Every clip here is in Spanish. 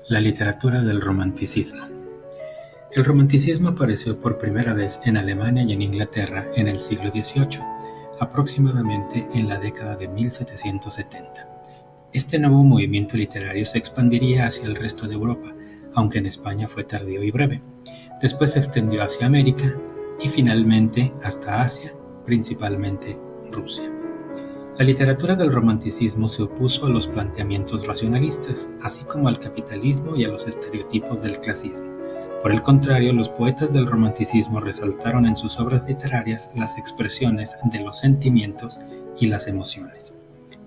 La literatura del romanticismo. El romanticismo apareció por primera vez en Alemania y en Inglaterra en el siglo XVIII, aproximadamente en la década de 1770. Este nuevo movimiento literario se expandiría hacia el resto de Europa, aunque en España fue tardío y breve. Después se extendió hacia América y finalmente hasta Asia, principalmente Rusia. La literatura del romanticismo se opuso a los planteamientos racionalistas, así como al capitalismo y a los estereotipos del clasismo. Por el contrario, los poetas del romanticismo resaltaron en sus obras literarias las expresiones de los sentimientos y las emociones.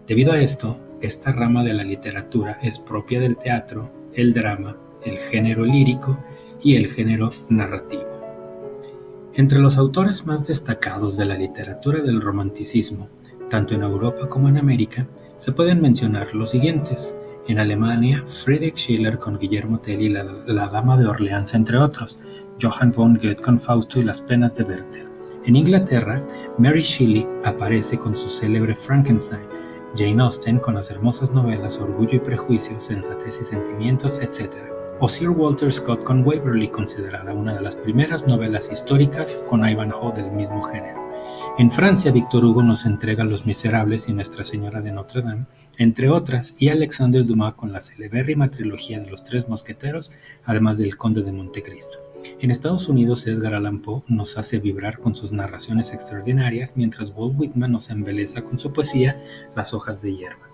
Debido a esto, esta rama de la literatura es propia del teatro, el drama, el género lírico y el género narrativo. Entre los autores más destacados de la literatura del romanticismo, tanto en Europa como en América, se pueden mencionar los siguientes. En Alemania, Friedrich Schiller con Guillermo Tell y la Dama de Orleans, entre otros, Johann von Goethe con Fausto y las penas de Werther. En Inglaterra, Mary Shelley aparece con su célebre Frankenstein, Jane Austen con las hermosas novelas Orgullo y Prejuicio, Sensatez y Sentimientos, etc., o Sir Walter Scott con Waverley, considerada una de las primeras novelas históricas con Ivanhoe del mismo género. En Francia, Victor Hugo nos entrega Los Miserables y Nuestra Señora de Notre Dame, entre otras, y Alexandre Dumas con la celebérrima trilogía de Los Tres Mosqueteros, además del Conde de Montecristo. En Estados Unidos, Edgar Allan Poe nos hace vibrar con sus narraciones extraordinarias, mientras Walt Whitman nos embeleza con su poesía Las hojas de hierba.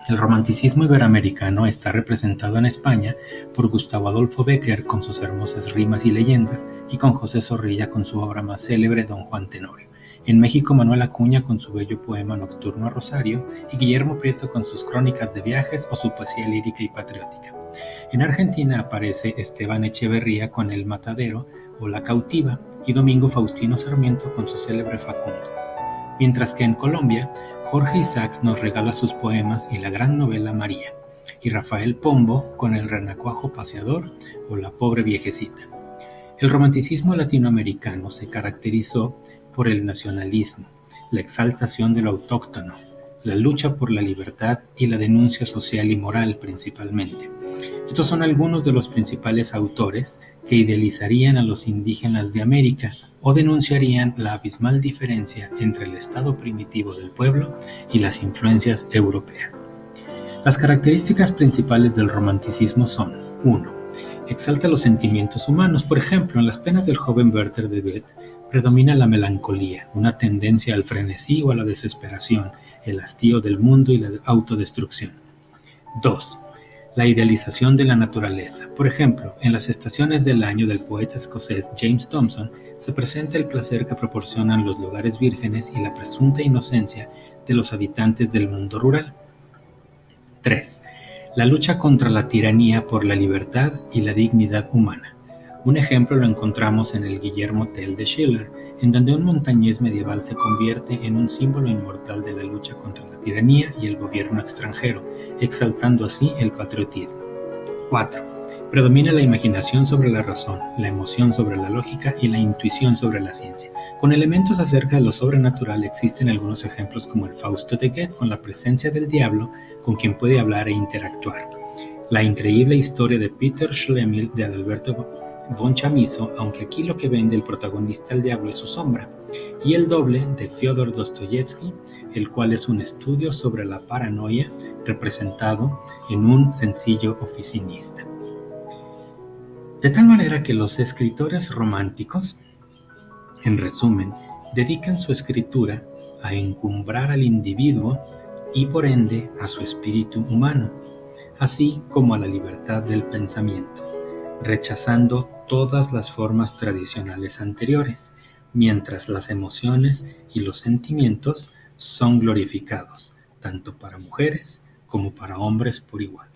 El romanticismo iberoamericano está representado en España por Gustavo Adolfo Bécquer con sus hermosas rimas y leyendas, y con José Zorrilla con su obra más célebre, Don Juan Tenorio. En México, Manuel Acuña con su bello poema Nocturno a Rosario, y Guillermo Prieto con sus crónicas de viajes o su poesía lírica y patriótica. En Argentina aparece Esteban Echeverría con El Matadero o La Cautiva, y Domingo Faustino Sarmiento con su célebre Facundo. Mientras que en Colombia, Jorge Isaacs nos regala sus poemas y la gran novela María, y Rafael Pombo con El Renacuajo Paseador o La Pobre Viejecita. El romanticismo latinoamericano se caracterizó por el nacionalismo, la exaltación de lo autóctono, la lucha por la libertad y la denuncia social y moral principalmente. Estos son algunos de los principales autores que idealizarían a los indígenas de América o denunciarían la abismal diferencia entre el estado primitivo del pueblo y las influencias europeas. Las características principales del romanticismo son: 1. Exalta los sentimientos humanos. Por ejemplo, en las penas del joven Werther de Goethe predomina la melancolía, una tendencia al frenesí o a la desesperación, el hastío del mundo y la autodestrucción. 2. La idealización de la naturaleza. Por ejemplo, en Las estaciones del año del poeta escocés James Thomson se presenta el placer que proporcionan los lugares vírgenes y la presunta inocencia de los habitantes del mundo rural. 3. La lucha contra la tiranía por la libertad y la dignidad humana. Un ejemplo lo encontramos en el Guillermo Tell de Schiller, en donde un montañés medieval se convierte en un símbolo inmortal de la lucha contra la tiranía y el gobierno extranjero, exaltando así el patriotismo. 4. Predomina la imaginación sobre la razón, la emoción sobre la lógica y la intuición sobre la ciencia. Con elementos acerca de lo sobrenatural existen algunos ejemplos como el Fausto de Goethe con la presencia del diablo con quien puede hablar e interactuar. La increíble historia de Peter Schlemihl de Adalberto von Chamizo, aunque aquí lo que vende el protagonista al diablo es su sombra, y El doble de Fyodor Dostoyevsky, el cual es un estudio sobre la paranoia representado en un sencillo oficinista. De tal manera que los escritores románticos, en resumen, dedican su escritura a encumbrar al individuo y por ende a su espíritu humano, así como a la libertad del pensamiento, rechazando todas las formas tradicionales anteriores, mientras las emociones y los sentimientos son glorificados, tanto para mujeres como para hombres por igual.